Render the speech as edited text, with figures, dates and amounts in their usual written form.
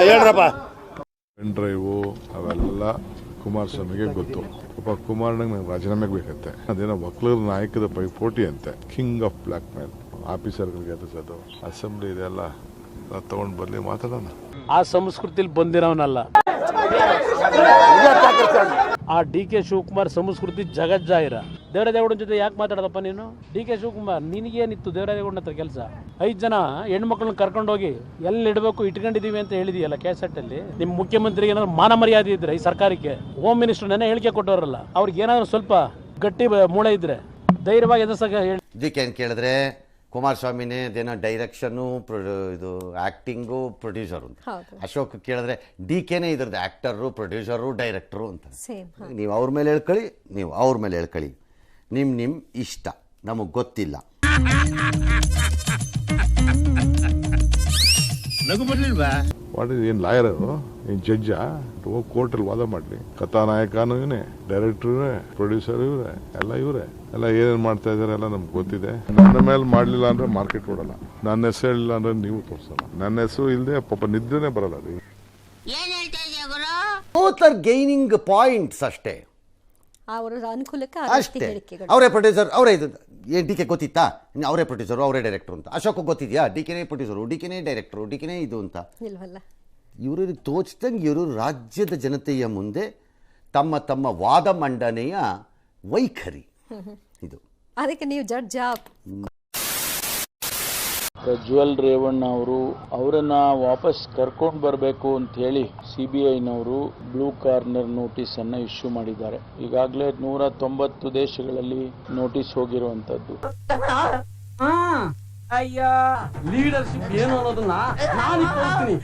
ಹೇಳ್ರಪ್ಪ. Pen drive ಅವೆಲ್ಲ ಕುಮಾರಸ್ವಾಮಿಗೆ ಗೊತ್ತು. ಪಾಪ ಕುಮಾರಣ್ಣಗೆ ನಂಗೆ ರಾಜೀನಾಮೆಗೆ ಬೇಕಂತೆ. ಅದೇನೋ ಒಕ್ಕಲರ ನಾಯಕದ ಪೈಪೋಟಿ ಅಂತೆ. ಕಿಂಗ್ ಆಫ್ ಬ್ಲಾಕ್ ಮೇಲ್ ಆಫೀಸರ್ಗಳಿಗೆ ಅದು ಅಸೆಂಬ್ಲಿ ಇದೆಲ್ಲ ತಗೊಂಡು ಬರ್ಲಿ ಮಾತಾಡೋಣ. ಆ ಸಂಸ್ಕೃತಿಲಿ ಬಂದಿರೋನಲ್ಲ. ಆ ಡಿ.ಕೆ. ಶಿವಕುಮಾರ್ ಸಂಸ್ಕೃತಿ ಜಗಜ್ಜಾಹಿರ. ದೇವರಾಜೇಗೌಡನ ಜೊತೆ ಯಾಕೆ ಮಾತಾಡೋದಪ್ಪ ನೀನು? ಡಿ.ಕೆ. ಶಿವಕುಮಾರ್ ನಿನಗೇನಿತ್ತು ದೇವರಾಜೇಗೌಡನ ಹತ್ರ ಕೆಲಸ? 5 ಜನ ಹೆಣ್ಮಕ್ಳನ್ನ ಕರ್ಕೊಂಡೋಗಿ ಎಲ್ಲಿ ಇಡಬೇಕು ಇಟ್ಕೊಂಡಿದೀವಿ ಅಂತ ಹೇಳಿದೀಯಲ್ಲ ಕ್ಯಾಸೆಟ್ಟಲ್ಲಿ. ನಿಮ್ಮ ಮುಖ್ಯಮಂತ್ರಿಗೆ ಏನಾದ್ರು ಮಾನ ಮರ್ಯಾದೆ ಇದ್ರೆ ಈ ಸರ್ಕಾರಕ್ಕೆ, ಹೋಮ್ ಮಿನಿಸ್ಟರ್ ನೆನೆ ಹೇಳಿಕೆ ಕೊಟ್ಟವರಲ್ಲ, ಅವ್ರಿಗೆ ಏನಾದ್ರು ಸ್ವಲ್ಪ ಗಟ್ಟಿ ಮೂಳೆ ಇದ್ರೆ ಧೈರ್ಯವಾಗಿ ಎದುರ್ಸಕ್ಕೆ ಹೇಳಿ. ಡಿ.ಕೆ. ಕೇಳಿದ್ರೆ ಕುಮಾರಸ್ವಾಮಿನೇ ಅದೇನೋ ಡೈರೆಕ್ಷನ್ನು ಇದು ಆ್ಯಕ್ಟಿಂಗು ಪ್ರೊಡ್ಯೂಸರು ಅಂತ. ಅಶೋಕ್ ಕೇಳಿದ್ರೆ ಡಿ.ಕೆ.ನೇ ಇದ್ರದ್ದು ಆ್ಯಕ್ಟರು ಪ್ರೊಡ್ಯೂಸರು ಡೈರೆಕ್ಟ್ರು ಅಂತ. ನೀವು ಅವ್ರ ಮೇಲೆ ಹೇಳ್ಕೊಳ್ಳಿ, ನೀವು ಅವ್ರ ಮೇಲೆ ಹೇಳ್ಕೊಳ್ಳಿ. ನಿಮ್ಮ ಇಷ್ಟ, ನಮಗೆ ಗೊತ್ತಿಲ್ಲ. ಏನು ಲಾಯರು, ಏನು ಜಡ್ಜ ಹೋಗಿ ಕೋರ್ಟಲ್ಲಿ ವಾದ ಮಾಡಲಿ. ಕಥಾನಾಯಕನೂ ಇವನೇ, ಡೈರೆಕ್ಟ್ರು ಇವರೇ, ಪ್ರೊಡ್ಯೂಸರ್ ಇವರೇ, ಎಲ್ಲ ಇವರೇ. ಎಲ್ಲ ಏನೇನು ಮಾಡ್ತಾ ಇದಾರೆ ಎಲ್ಲ ನಮ್ಗೆ ಗೊತ್ತಿದೆ. ನನ್ನ ಮೇಲೆ ಮಾಡಲಿಲ್ಲ ಅಂದ್ರೆ ಮಾರ್ಕೆಟ್ ಕೊಡಲ್ಲ. ನನ್ನ ಹೆಸರು ಹೇಳಿಲ್ಲ ಅಂದ್ರೆ ನೀವು ತೋರಿಸಲ್ಲ. ನನ್ನ ಹೆಸರು ಇಲ್ಲದೆ ಪಾಪ ನಿದ್ರೆನೇ ಬರಲ್ಲ ರೀ. ಗೈನಿಂಗ್ ಪಾಯಿಂಟ್ಸ್ ಅಷ್ಟೇ, ಅವರ ಅನುಕೂಲಕ್ಕೆ ಅಷ್ಟೇ. ಅವರೇ ಪ್ರೊಡ್ಯೂಸರ್, ಅವರೇ ಇದು. ಏನು ಡಿ.ಕೆ. ಗೊತ್ತಿತ್ತಾ? ಅವರೇ ಪ್ರೊಡ್ಯೂಸರು, ಅವರೇ ಡೈರೆಕ್ಟ್ರು ಅಂತ. ಅಶೋಕ್ ಗೊತ್ತಿದೆಯಾ? ಡಿ.ಕೆ.ನೇ ಪ್ರೊಡ್ಯೂಸರು, ಡಿ.ಕೆ.ನೇ ಡೈರೆಕ್ಟ್ರು, ಡಿ.ಕೆ.ನೇ ಇದು ಅಂತ. ಇವ್ರಿಗೆ ತೋಚ್ದಂಗೆ ಇವರು ರಾಜ್ಯದ ಜನತೆಯ ಮುಂದೆ ತಮ್ಮ ತಮ್ಮ ವಾದ ಮಂಡನೆಯ ವೈಖರಿ ಇದು. ಅದಕ್ಕೆ ನೀವು ಜಡ್ಜ್. ಪ್ರಜ್ವಲ್ ರೇವಣ್ಣ ಅವರು ಅವರನ್ನ ವಾಪಸ್ ಕರ್ಕೊಂಡು ಬರಬೇಕು ಅಂತ ಹೇಳಿ CBIನವರು ಬ್ಲೂ ಕಾರ್ನರ್ ನೋಟಿಸ್ ಅನ್ನ ಇಶ್ಯೂ ಮಾಡಿದ್ದಾರೆ. ಈಗಾಗಲೇ 190 ದೇಶಗಳಲ್ಲಿ ನೋಟಿಸ್ ಹೋಗಿರುವಂತದ್ದು. ಅಯ್ಯ, ಲೀಡರ್ಶಿಪ್ ಏನು ಅನ್ನೋದನ್ನ ನಾನು ತೋರಿಸ್ತೀನಿ.